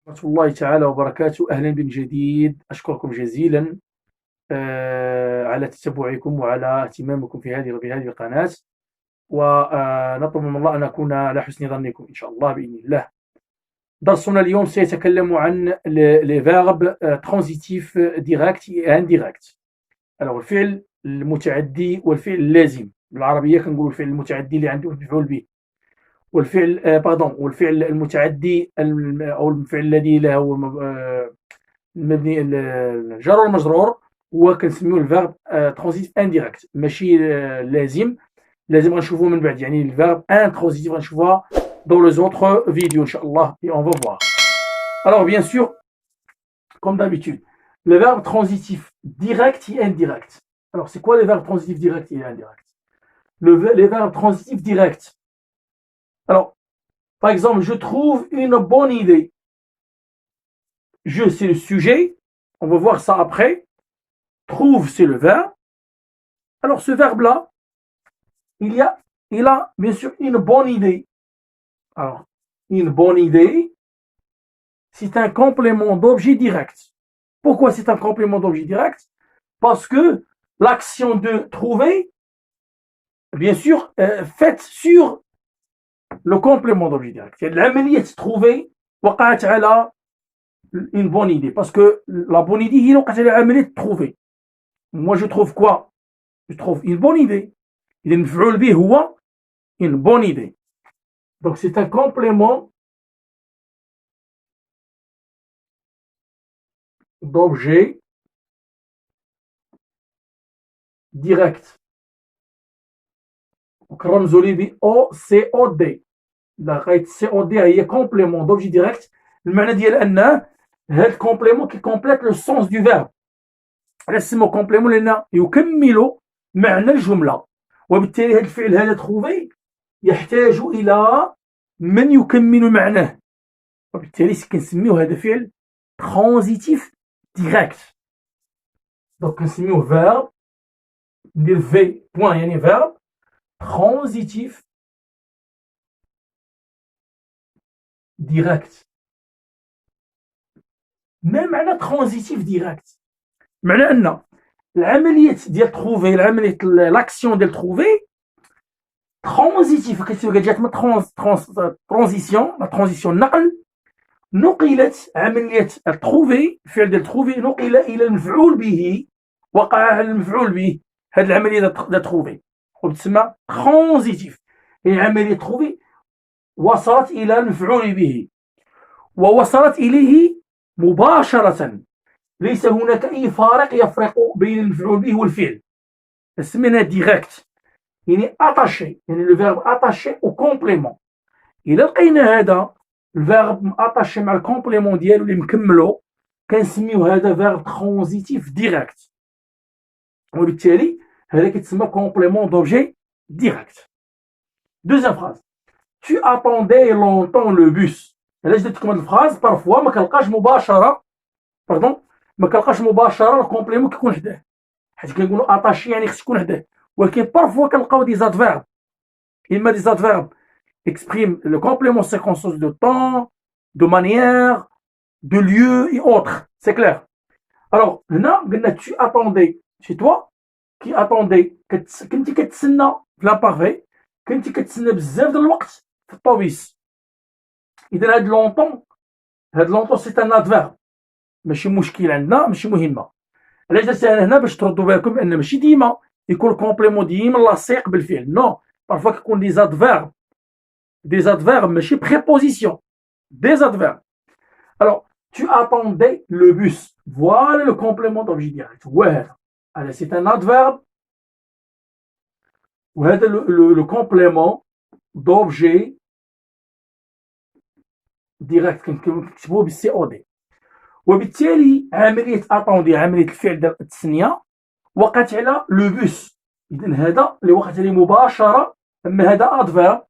ورحمة الله تعالى وبركاته. أهلا من جديد، أشكركم جزيلا على تتبعكم وعلى اهتمامكم بهذه القناة، ونطلب من الله أن نكون على حسن ظنكم إن شاء الله بإذن الله. درسنا اليوم سيتكلم عن les verbes transitifs directs et indirects. alors الفعل المتعدي والفعل اللازم، بالعربية كنقولوا الفعل المتعدي اللي عنده مفعول به، والفعل والفعل المتعدي او الفعل الذي له المبني الجار والمجرور هو كنسميوه الفيرب ترانزيتيف انديريكت، ماشي لازم غنشوفوه من بعد، يعني الفيرب intransitif غنشوفوها dans les autres vidéos ان شاء الله et on va voir. Alors bien sûr, comme d'habitude, le verbe transitif direct et indirect. Alors c'est quoi les verbes transitifs directs et indirects? Les verbes transitifs directs. Alors, par exemple, je trouve une bonne idée. Je, c'est le sujet. On va voir ça après. Trouve, c'est le verbe. Alors, ce verbe-là, il a bien sûr une bonne idée. Alors, une bonne idée, c'est un complément d'objet direct. Pourquoi c'est un complément d'objet direct? Parce que l'action de trouver, bien sûr, faite sur le complément d'objet direct. يعني العملية trouver وقعت على une bonne idée, parce que la bonne idée هي وقعت على عملية trouver. Moi je trouve quoi? Je trouve une bonne idée. إذا المفعول به هو une bonne idée. Donc c'est un complément d'objet direct. وكنرمزوا ليه ب OCOD. لغاية COD هي complément d'objet direct. المعنى ديال أنه هذا الكومبليمون كيكومبليت لو سونس دو فيرب. علاش سموه كومبليمون؟ لأنه يكمل معنى الجملة، وبالتالي هذا الفعل هذا تروفي يحتاج إلى من يكمل معناه، وبالتالي كنسميوه هذا فعل ترانزيتيف ديريكت. دونك كنسميوه فيرب، ندير في بوان يعني فيرب ترانزيتيف ديريكت. ما معنى ترانزيتيف ديريكت؟ معنى أن العملية ديال تروفي، العملية لاكسيون ديال تروفي ترانزيتيف، جات من ترانزيسيون، لا ترانزيسيون نقلت عملية تروفي، الفعل ديال تروفي نقل إلى المفعول به، وقع على المفعول به. هذه العملية ديال تروفي وتسمى ترانزيتيف، يعني عملية تروفي وصلت إلى المفعول به ووصلت إليه مباشرة، ليس هناك أي فارق يفرق بين المفعول به والفعل. سميناه ديريكت، يعني اتاشي، يعني لو فيرب اتاشي او كومبليمون. إلا لقينا هذا الفيرب اتاشي مع الكومبليمون ديالو اللي مكملو، كنسميو هذا فيرب ترانزيتيف ديريكت، وبالتالي هذا كيتسمى كومبليمون دوبجي ديريكت. دوزيام فراز، tu attendais longtemps le bus. علاش درت لكم هاد الفراز؟ بارفوا ما كنلقاش مباشرة، ما كنلقاش مباشرة الكومبليمون كيكون حداه، حيت كنقولوا اتاشي يعني خص يكون حداه، ولكن بارفوا كنلقاو دي زادفيرب، إما دي زادفيرب expriment le complément circonstance de temps, de manière, de lieu et autres. C'est clair. Alors, هنا قلنا tu attendais chez toi، qui attendait كنتي كتسنى في لامبارفي، كنتي كتسنى بزاف د الوقت في الطوبيس. إذا هاد لونطون سي ان ادفيرب، ماشي مشكل عندنا، ماشي مهمة. علاش درتها انا هنا؟ باش تردوا بالكم ان ماشي ديما يكون الكومبليمون ديما لاصق بالفعل، نو، بارفوا كيكون دي زادفيرب، ماشي préposition, des adverbes. Alors, tu attendais le bus. Voilà le complément d'objet direct. Alors, c'est un adverbe. وهذا le complément d'objet direct كنكتبوه بالسي او دي. وبالتالي عملية اتوندي، عملية الفعل ديال التثنية، وقعت على لو بوس. إذن هذا اللي وقعت عليه مباشرة، أما هذا adverb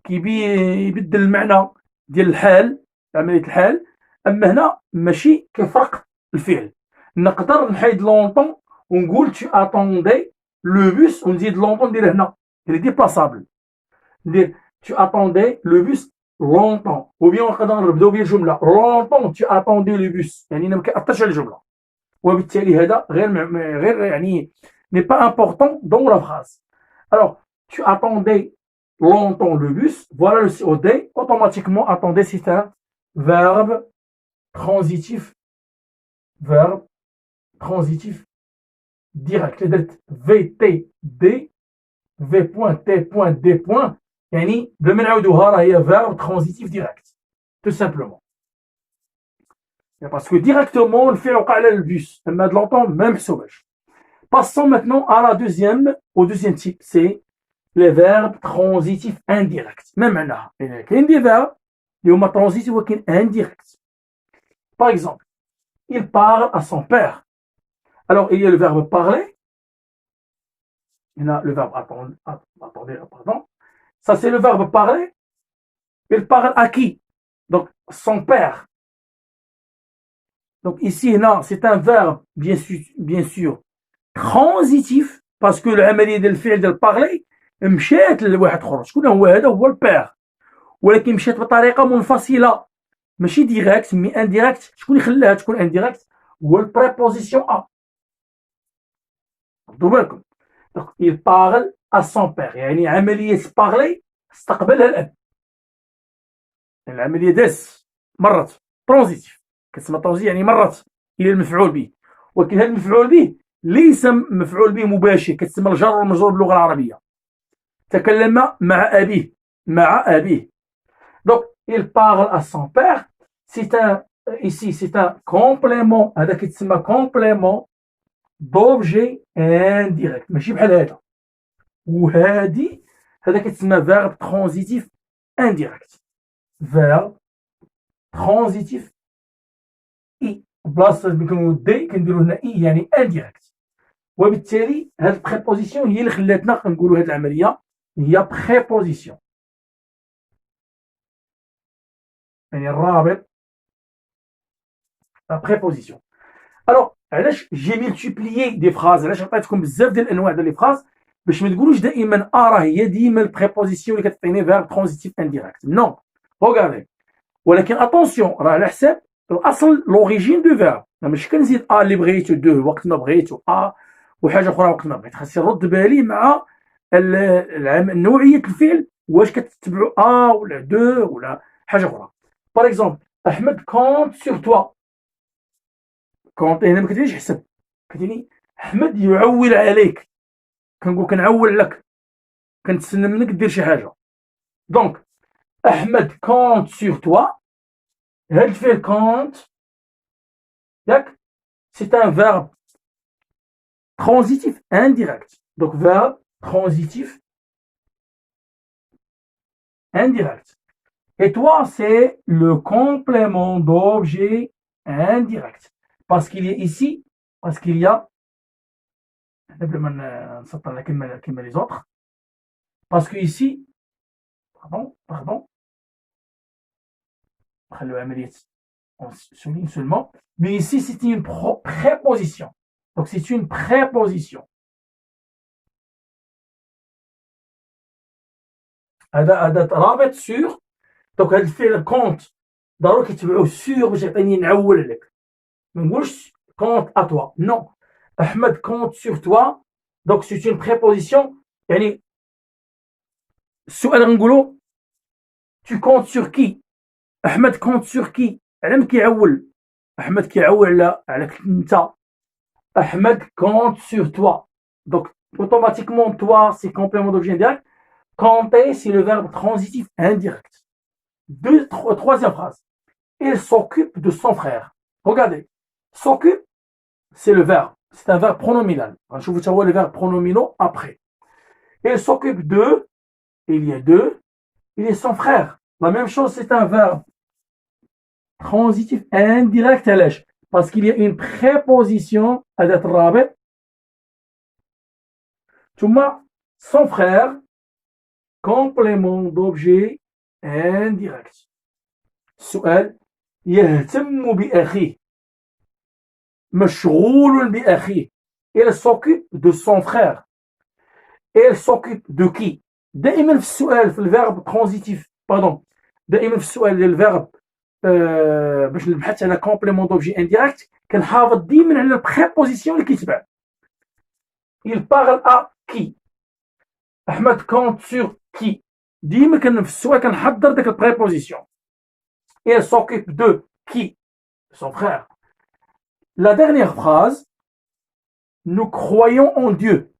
يبدل المعنى ديال الحال، عملية الحال. أما هنا ماشي كيفرق الفعل. نقدر نحيد لونطون ونقول tu attendais le bus، ونزيد لونطون ندير هنا، il est déplaçable. ندير tu attendais le bus longtemps. ou bien نقدر نبداو بالجمله longtemps tu attendais le bus يعني ما كيأثرش على الجمله وبالتالي هذا غير يعني n'est pas important dans la phrase. Alors tu attendais longtemps le bus, voilà le COD, automatiquement attendez c'est un verbe transitif direct. VTD V.T.D. يعني بلا نعاودوها راه هي verbe transitif direct tout simplement. Parce que directement الفعل وقع على البus اما هاد longtemps ما محسوباش. Passons maintenant à au deuxième type, c'est les verbes transitifs indirects. ما معناها؟ كاين دي verbes اللي هما transitifs ولكن indirect. Par exemple, il parle à son père. Alors, il y a le verbe parler. Il y a le verbe attendez, pardon. Ça, c'est le verbe parler. Il parle à qui? Donc, son père. Donc, ici, là, c'est un verbe, bien sûr, transitif, parce que العملية ديال الفعل ديال parler مشات لواحد اخر. شكون هو هذا؟ هو البير. ولكن مشات بطريقة منفصلة. ماشي ديريكت مي انديريكت. شكون اللي خلاها تكون انديريكت؟ هو البريبوزيسيون ا. خدوا بالكم. Donc, il parle à son père. يعني عملية parler استقبلها الأب. العملية داز مرت ترانزيتيف. كتسمى ترانزيتيف يعني مرت إلى المفعول به. ولكن هذا المفعول به ليس مفعول به مباشر كتسمى الجر والمجرور باللغة العربية. تكلم مع أبيه. Donc, il parle à son père. Ici, c'est un complément. هذا كيتسمى complément d'objet indirect. ماشي بحال هذا. وهذه هذا كيتسمى verbe transitif indirect. verbe transitif اي بلاصه كنقولوا دي كنديروا هنا اي يعني indirect. وبالتالي هذه البريبوزيسيون هي اللي خلاتنا نقولوا هذه العمليه هي بريبوزيسيون يعني الرابط لا بريبوزيسيون. الوغ علاش جي ملتيبليي دي فراز؟ علاش عطيتكم بزاف ديال الانواع ديال لي فراز باش ما تقولوش دائما راه هي ديما البريبوزيسيون اللي كتعطيني فيرب ترانزيتيف انديريكت. نو روغاردي. ولكن اتونسيون راه على حساب الاصل لوريجين دو فيرب. ماشي كنزيد اللي بغيتو دو وقت ما بغيتو وحاجه اخرى وقت ما بغيت. خاصني نرد بالي مع نوعيه الفعل واش كتتبعوا ولا دو ولا حاجه اخرى. باغ اكزومبل احمد كونت سور توا. كونت هنا ما كتجيش حسب كتجيني احمد يعول عليك. كنقول كنعول لك كنتسنى منك دير شي حاجه. دونك احمد كونت سور توا. هاد الفعل كونت ياك سي ان فيرب transitif indirect. Donc verbe transitif indirect. Et toi, c'est le complément d'objet indirect. Parce qu'il y a ici, parce qu'il y a les autres. Parce que ici, pardon. On souligne seulement. Mais ici, c'est une préposition. Donc c'est une préposition. هذا رابط sur. Donc هذا الفعل كونت ضروري كتبعوه sur باش يعطيني نعول لك. ما نقولش كونت à toi. Non. أحمد كونت sur toi. Donc c'est une préposition. يعني السؤال غنقولو tu comptes sur qui. أحمد كونت sur qui. على من كيعول. أحمد كيعول عليك أنت. Ahmed compte sur toi. Donc, automatiquement, toi, c'est complément d'objet indirect. Compter, c'est le verbe transitif indirect. Troisième phrase. Il s'occupe de son frère. Regardez. S'occupe, c'est le verbe. C'est un verbe pronominal. Je vous vois les verbes pronominaux après. Il s'occupe de, il y a deux, il est son frère. La même chose, c'est un verbe transitif indirect à l'âge. Parce qu'il y a une préposition أداة الرابط ثم son frère complément d'objet indirect. السؤال يهتم بأخيه مشغول بأخيه. Il s'occupe de son frère. Il s'occupe de qui. دائما في السؤال في الverbe transitif دائما في السؤال ديال الفيرب باش نبحث على كومبليمون دوبجي انديريكت كنحافظ ديما على البريبوزيسيون اللي كيتبع. il parle à qui احمد compte sur qui ديما في السؤال كنحضر داك البريبوزيسيون. il s'occupe de qui son frère. La dernière phrase, nous croyons en Dieu.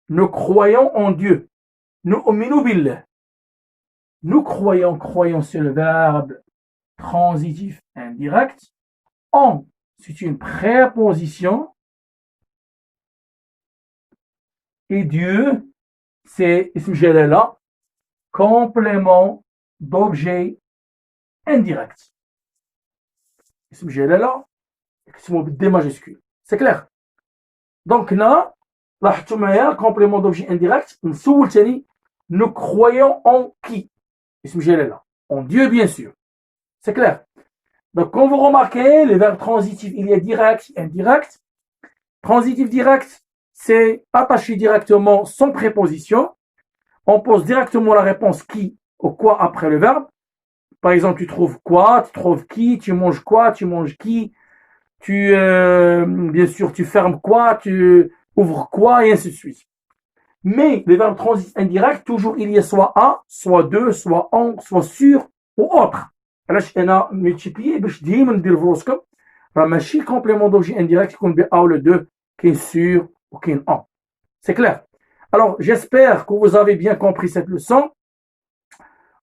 Nous croyons en Dieu. نؤمن بالله. Nous croyons, croyons c'est le verbe transitif indirect. En, c'est une préposition. Et Dieu, c'est اسم جلالة, complément d'objet indirect. اسم جلالة اسمه بالدي ماجيسكول. C'est clair. Donc هنا لاحظتوا معايا complément d'objet indirect. نسول تاني nous croyons en qui اسم جلالة. En Dieu bien sûr. C'est clair. Donc quand vous remarquez les verbes transitifs, il y a direct et indirect. Transitif direct, c'est attaché directement sans préposition. On pose directement la réponse qui ou quoi après le verbe. Par exemple, tu trouves quoi, tu trouves qui, tu manges quoi, tu manges qui, bien sûr, tu fermes quoi, tu ouvres quoi, et ainsi de suite. Mais les verbes transitifs indirects, toujours il y a soit à, soit de, soit en, soit sur ou autre. علاش انا multiplié باش ديما ندير في راسكم راه ماشي complément d'objet indirect يكون ب a ou le de كاين sur ou كاين en. C'est clair. Alors, j'espère que vous avez bien compris cette leçon.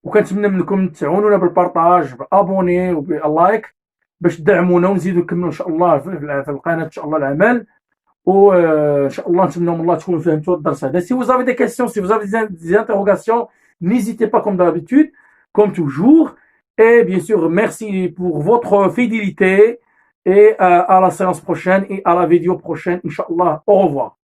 وكنتمنى منكم تعاونونا بالبارطاج بالابوني وباللايك باش تدعمونا ونزيدو نكملوا ان شاء الله في القناه ان شاء الله العمل. وان شاء الله نتمنى من الله تكونوا فهمتوا الدرس هذا. Si vous avez des questions, si vous avez des interrogations, n'hésitez pas comme d'habitude, comme toujours. Et bien sûr, merci pour votre fidélité et à la séance prochaine et à la vidéo prochaine, Inch'Allah. Au revoir.